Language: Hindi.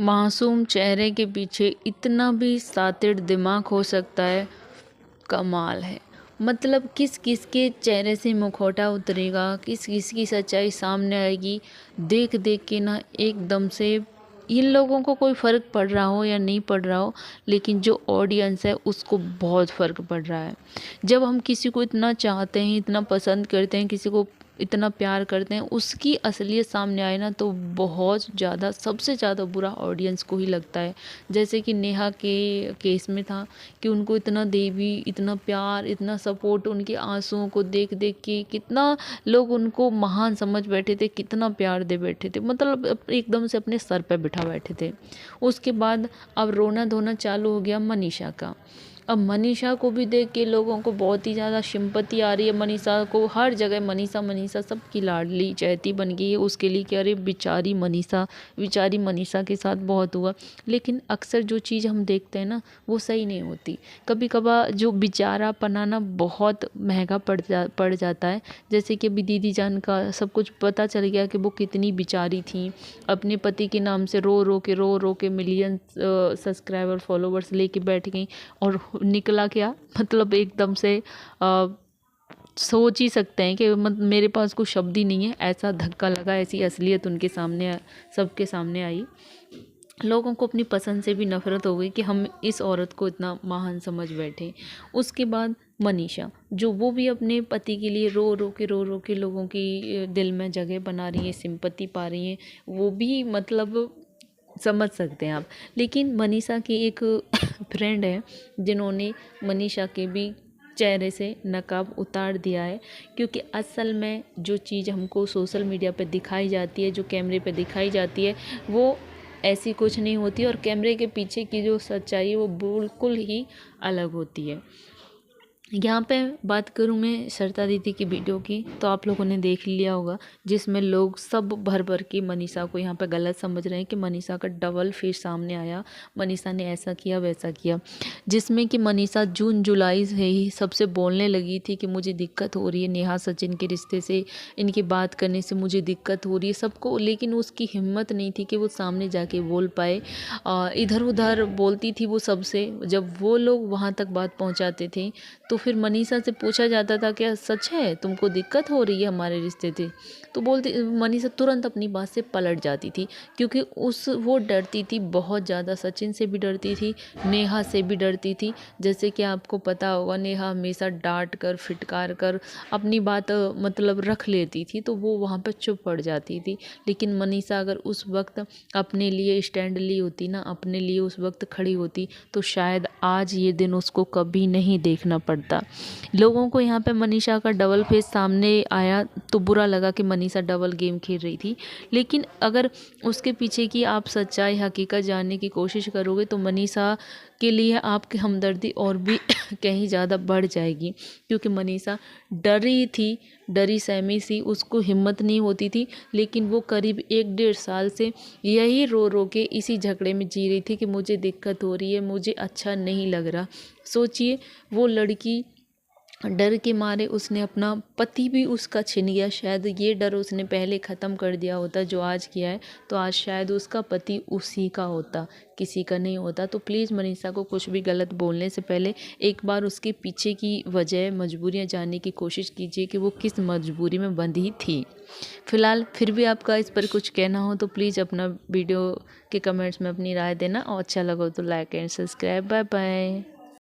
मासूम चेहरे के पीछे इतना भी सातिड़ दिमाग हो सकता है, कमाल है। मतलब किस किस के चेहरे से मुखौटा उतरेगा, किस किस की सच्चाई सामने आएगी, देख देख के ना एकदम से इन लोगों को कोई फ़र्क पड़ रहा हो या नहीं पड़ रहा हो, लेकिन जो ऑडियंस है उसको बहुत फ़र्क पड़ रहा है। जब हम किसी को इतना चाहते हैं, इतना पसंद करते हैं, किसी को इतना प्यार करते हैं, उसकी असलियत सामने आए ना तो बहुत ज़्यादा, सबसे ज़्यादा बुरा ऑडियंस को ही लगता है। जैसे कि नेहा के केस में था कि उनको इतना देवी, इतना प्यार, इतना सपोर्ट, उनके आंसुओं को देख देख के कितना लोग उनको महान समझ बैठे थे, कितना प्यार दे बैठे थे, मतलब एकदम से अपने सर पे बिठा बैठे थे। उसके बाद अब रोना धोना चालू हो गया मनीषा का। अब मनीषा को भी देख के लोगों को बहुत ही ज़्यादा सिंपैथी आ रही है। मनीषा को हर जगह मनीषा मनीषा सबकी लाडली चहेती बन गई है उसके लिए कि अरे बेचारी मनीषा के साथ बहुत हुआ। लेकिन अक्सर जो चीज़ हम देखते हैं ना वो सही नहीं होती। कभी कभार जो बेचारा पनाना बहुत महंगा पड़ जाता है। जैसे कि अभी दीदी जान का सब कुछ पता चल गया कि वो कितनी बेचारी थी, अपने पति के नाम से रो के मिलियन सब्सक्राइबर फॉलोवर्स लेके बैठ गई और निकला क्या, मतलब एकदम से सोच ही सकते हैं कि मेरे पास कोई शब्द ही नहीं है, ऐसा धक्का लगा, ऐसी असलियत उनके सामने सबके सामने आई। लोगों को अपनी पसंद से भी नफरत हो गई कि हम इस औरत को इतना महान समझ बैठे। उसके बाद मनीषा, जो वो भी अपने पति के लिए रो रो के लोगों की दिल में जगह बना रही है, सिंपैथी पा रही हैं, वो भी मतलब समझ सकते हैं आप। लेकिन मनीषा की एक फ्रेंड है जिन्होंने मनीषा के भी चेहरे से नकाब उतार दिया है, क्योंकि असल में जो चीज़ हमको सोशल मीडिया पे दिखाई जाती है, जो कैमरे पे दिखाई जाती है, वो ऐसी कुछ नहीं होती और कैमरे के पीछे की जो सच्चाई है वो बिल्कुल ही अलग होती है। यहाँ पे बात करूँ मैं श्रद्धा दीदी की वीडियो की, तो आप लोगों ने देख लिया होगा जिसमें लोग सब भर भर के मनीषा को यहाँ पे गलत समझ रहे हैं कि मनीषा का डबल फेस सामने आया, मनीषा ने ऐसा किया वैसा किया। जिसमें कि मनीषा जून जुलाई से ही सबसे बोलने लगी थी कि मुझे दिक्कत हो रही है नेहा सचिन के रिश्ते से, इनकी बात करने से मुझे दिक्कत हो रही है सबको, लेकिन उसकी हिम्मत नहीं थी कि वो सामने जाके बोल पाए। इधर उधर बोलती थी वो सबसे, जब वो लोग वहाँ तक बात पहुँचाते थे तो फिर मनीषा से पूछा जाता था क्या सच है, तुमको दिक्कत हो रही है हमारे रिश्ते से, तो बोलती मनीषा तुरंत अपनी बात से पलट जाती थी, क्योंकि वो डरती थी बहुत ज़्यादा, सचिन से भी डरती थी, नेहा से भी डरती थी। जैसे कि आपको पता होगा नेहा हमेशा डांट कर फिटकार कर अपनी बात मतलब रख लेती थी, तो वो वहाँ पर चुप पड़ जाती थी। लेकिन मनीषा अगर उस वक्त अपने लिए स्टैंड ली होती ना, अपने लिए उस वक्त खड़ी होती, तो शायद आज ये दिन उसको कभी नहीं देखना पड़ता। लोगों को यहाँ पे मनीषा का डबल फेस सामने आया तो बुरा लगा कि मनीषा डबल गेम खेल रही थी, लेकिन अगर उसके पीछे की आप सच्चाई हकीकत जानने की कोशिश करोगे तो मनीषा के लिए आपकी हमदर्दी और भी कहीं ज़्यादा बढ़ जाएगी, क्योंकि मनीषा डरी थी, डरी सहमी सी, उसको हिम्मत नहीं होती थी, लेकिन वो करीब 1-1.5 साल से यही रो रो के इसी झगड़े में जी रही थी कि मुझे दिक्कत हो रही है, मुझे अच्छा नहीं लग रहा। सोचिए वो लड़की डर के मारे उसने अपना पति भी उसका छिन गया, शायद ये डर उसने पहले ख़त्म कर दिया होता जो आज किया है, तो आज शायद उसका पति उसी का होता, किसी का नहीं होता। तो प्लीज़ मनीषा को कुछ भी गलत बोलने से पहले एक बार उसके पीछे की वजह मजबूरियां जानने की कोशिश कीजिए कि वो किस मजबूरी में बंधी थी। फिलहाल फिर भी आपका इस पर कुछ कहना हो तो प्लीज़ अपना वीडियो के कमेंट्स में अपनी राय देना, और अच्छा लगा तो like and subscribe. Bye bye.